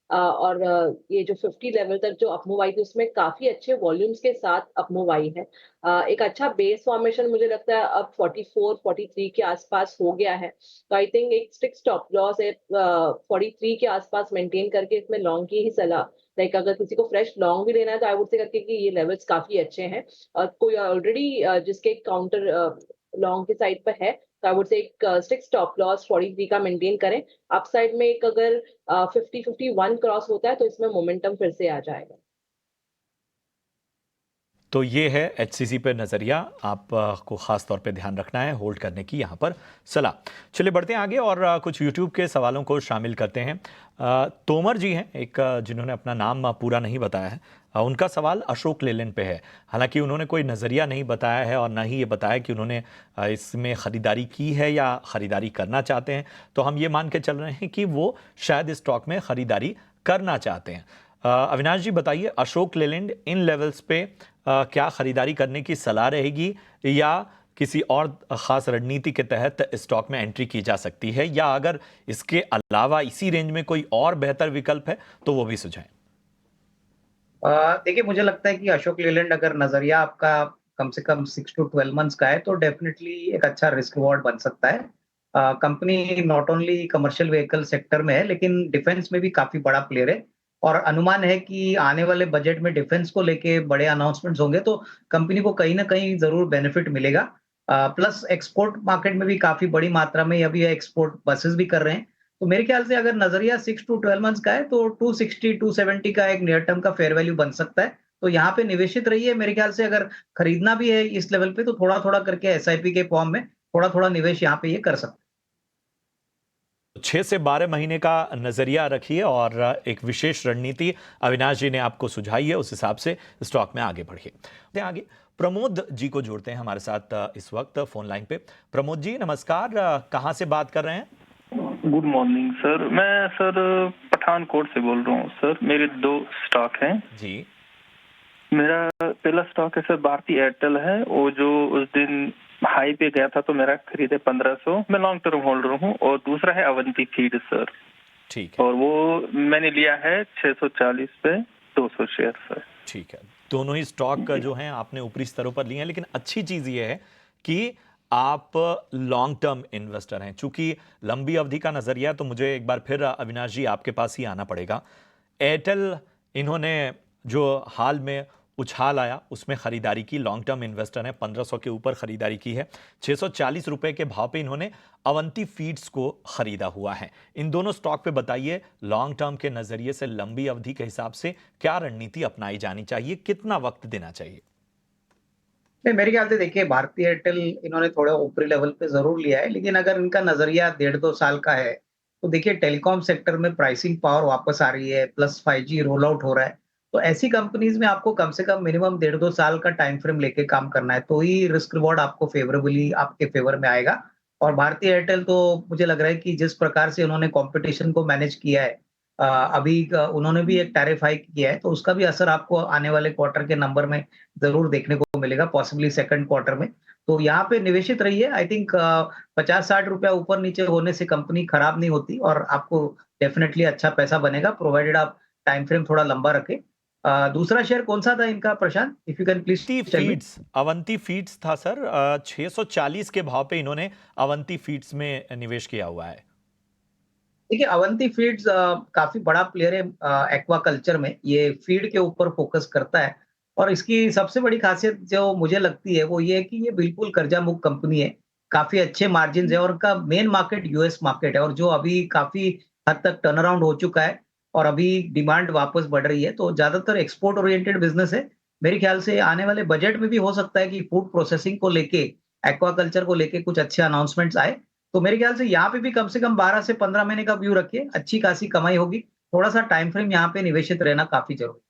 और ये जो 50 लेवल तक जो अपमूव आई थी उसमें काफ़ी अच्छे वॉल्यूम्स के साथ अपमूव आई है। एक अच्छा बेस फॉर्मेशन मुझे लगता है अब 44-43 के आस-पास हो गया है। तो आई थिंक एक स्ट्रिक्ट स्टॉप लॉस है 43 के आस-पास मेंटेन करके इसमें लॉन्ग की ही सलाह, लाइक अगर किसी को फ्रेश लॉन्ग भी लेना है तो आई वुड से करके कि ये लेवल्स काफ़ी अच्छे हैं। और कोई ऑलरेडी जिसके काउंटर लॉन्ग की साइड पे है, तो आई वुड से एक स्ट्रिक्ट स्टॉप लॉस 43 का मेंटेन करें। अपसाइड में एक अगर 50-51 क्रॉस होता है तो इसमें मोमेंटम फिर से आ जाएगा। तो ये है एचसीसी पे नज़रिया, आपको ख़ास तौर पे ध्यान रखना है, होल्ड करने की यहाँ पर सलाह। चलिए बढ़ते हैं आगे और कुछ यूट्यूब के सवालों को शामिल करते हैं। तोमर जी हैं एक, जिन्होंने अपना नाम पूरा नहीं बताया है। उनका सवाल अशोक लेलैंड पे है। हालांकि उन्होंने कोई नज़रिया नहीं बताया है और ना ही ये बताया कि उन्होंने इसमें ख़रीदारी की है या ख़रीदारी करना चाहते हैं। तो हम ये मान के चल रहे हैं कि वो शायद इस स्टॉक में ख़रीदारी करना चाहते हैं। अविनाश जी बताइए, अशोक लेलैंड इन लेवल्स पे क्या खरीदारी करने की सलाह रहेगी या किसी और खास रणनीति के तहत स्टॉक में एंट्री की जा सकती है, या अगर इसके अलावा इसी रेंज में कोई और बेहतर विकल्प है तो वो भी सुझाएं। देखिए, मुझे लगता है कि अशोक लेलैंड अगर नजरिया आपका कम से कम 6 to 12 मंथ्स का है तो डेफिनेटली एक अच्छा रिस्क रिवॉर्ड बन सकता है। Company not only commercial vehicle sector में है लेकिन डिफेंस में भी काफी बड़ा प्लेयर है और अनुमान है कि आने वाले बजट में डिफेंस को लेके बड़े अनाउंसमेंट्स होंगे तो कंपनी को कहीं ना कहीं जरूर बेनिफिट मिलेगा। प्लस एक्सपोर्ट मार्केट में भी काफी बड़ी मात्रा में अभी एक्सपोर्ट बसेस भी कर रहे हैं। तो मेरे ख्याल से अगर नजरिया 6 to 12 मंथ्स का है तो 260-270 का एक नियर टर्म का फेयर वैल्यू बन सकता है। तो यहाँ पे निवेशित रहिए। मेरे ख्याल से अगर खरीदना भी है इस लेवल पे तो थोड़ा थोड़ा करके एसआईपी के फॉर्म में थोड़ा थोड़ा निवेश यहाँ पे ये कर सकते हैं। 6 से 12 महीने का नजरिया रखिए और एक विशेष रणनीति अविनाश जी ने आपको सुझाई है, उस हिसाब से स्टॉक में आगे बढ़िए। आगे प्रमोद जी को जोड़ते हैं हमारे साथ इस वक्त फोन लाइन पे। प्रमोद जी नमस्कार, कहाँ से बात कर रहे हैं? गुड मॉर्निंग सर, मैं सर पठानकोट से बोल रहा हूँ सर। मेरे 2 स्टॉक हैं जी। मेरा पहला स्टॉक है सर भारती एयरटेल है, वो जो उस दिन हाई पे गया था तो मेरा खरीद है 1500, मैं लॉन्ग टर्म होल्डर हूँ। और दूसरा है अवंती फीड सर, ठीक है, और वो मैंने लिया है 640 पे 200 शेयर सर। ठीक है, दोनों ही स्टॉक जो हैं आपने ऊपरी स्तरों पर लिए हैं, लेकिन अच्छी चीज ये है कि आप लॉन्ग टर्म इन्वेस्टर हैं। चूंकि लंबी अवधि का नजरिया है तो मुझे एक बार फिर अविनाश जी आपके पास ही आना पड़ेगा। एयरटेल इन्होंने जो हाल में उछाल आया उसमें खरीदारी की, लॉन्ग टर्म इन्वेस्टर हैं, 1500 के ऊपर खरीदारी की है। 640 रुपए के भाव पे इन्होंने अवंती फीड्स को खरीदा हुआ है। इन दोनों स्टॉक पे बताइए, लॉन्ग टर्म के नजरिए से लंबी अवधि के हिसाब से क्या रणनीति अपनाई जानी चाहिए, कितना वक्त देना चाहिए? नहीं, मेरे ख्याल से देखिए भारती एयरटेल इन्होंने थोड़ा ऊपरी लेवल पे जरूर लिया है लेकिन अगर इनका नजरिया 1.5-2 साल का है तो देखिए टेलीकॉम सेक्टर में प्राइसिंग पावर वापस आ रही है, प्लस 5G रोल आउट हो रहा है। तो ऐसी कंपनीज में आपको कम से कम मिनिमम 1.5-2 साल का टाइम फ्रेम लेके काम करना है तो ही रिस्क रिवॉर्ड आपको फेवरेबली आपके फेवर में आएगा। और भारती एयरटेल तो मुझे लग रहा है कि जिस प्रकार से उन्होंने कॉम्पिटिशन को मैनेज किया है, अभी उन्होंने भी एक टैरिफ हाइक किया है तो उसका भी असर आपको आने वाले क्वार्टर के नंबर में जरूर देखने को मिलेगा, पॉसिबली सेकंड क्वार्टर में। तो यहाँ पे निवेशित रहिए। आई थिंक 50-60 रुपया ऊपर नीचे होने से कंपनी खराब नहीं होती और आपको डेफिनेटली अच्छा पैसा बनेगा प्रोवाइडेड आप टाइम फ्रेम थोड़ा लंबा रखें। दूसरा शेयर कौन सा था इनका Prashant, if you can please tell me. Avanti Feeds था सर। 640 के भाव पे इन्होंने अवंती फीड्स में निवेश किया हुआ है। देखिए अवंती फीड्स काफी बड़ा प्लेयर है एक्वाकल्चर में, ये फीड के ऊपर फोकस करता है और इसकी सबसे बड़ी खासियत जो मुझे लगती है वो ये है कि ये बिल्कुल कर्जा मुक्त कंपनी है। काफी अच्छे मार्जिन है और उनका मेन मार्केट यूएस मार्केट है और जो अभी काफी हद तक टर्न अराउंड हो चुका है और अभी डिमांड वापस बढ़ रही है तो ज्यादातर एक्सपोर्ट ओरिएंटेड बिजनेस है। मेरे ख्याल से आने वाले बजट में भी हो सकता है कि फूड प्रोसेसिंग को लेके, एक्वाकल्चर को लेके कुछ अच्छे अनाउंसमेंट्स आए। तो मेरे ख्याल से यहाँ पे भी कम से कम 12 से 15 महीने का व्यू रखिए, अच्छी खासी कमाई होगी। थोड़ा सा टाइम फ्रेम यहाँ पे निवेशित रहना काफी जरूरी है।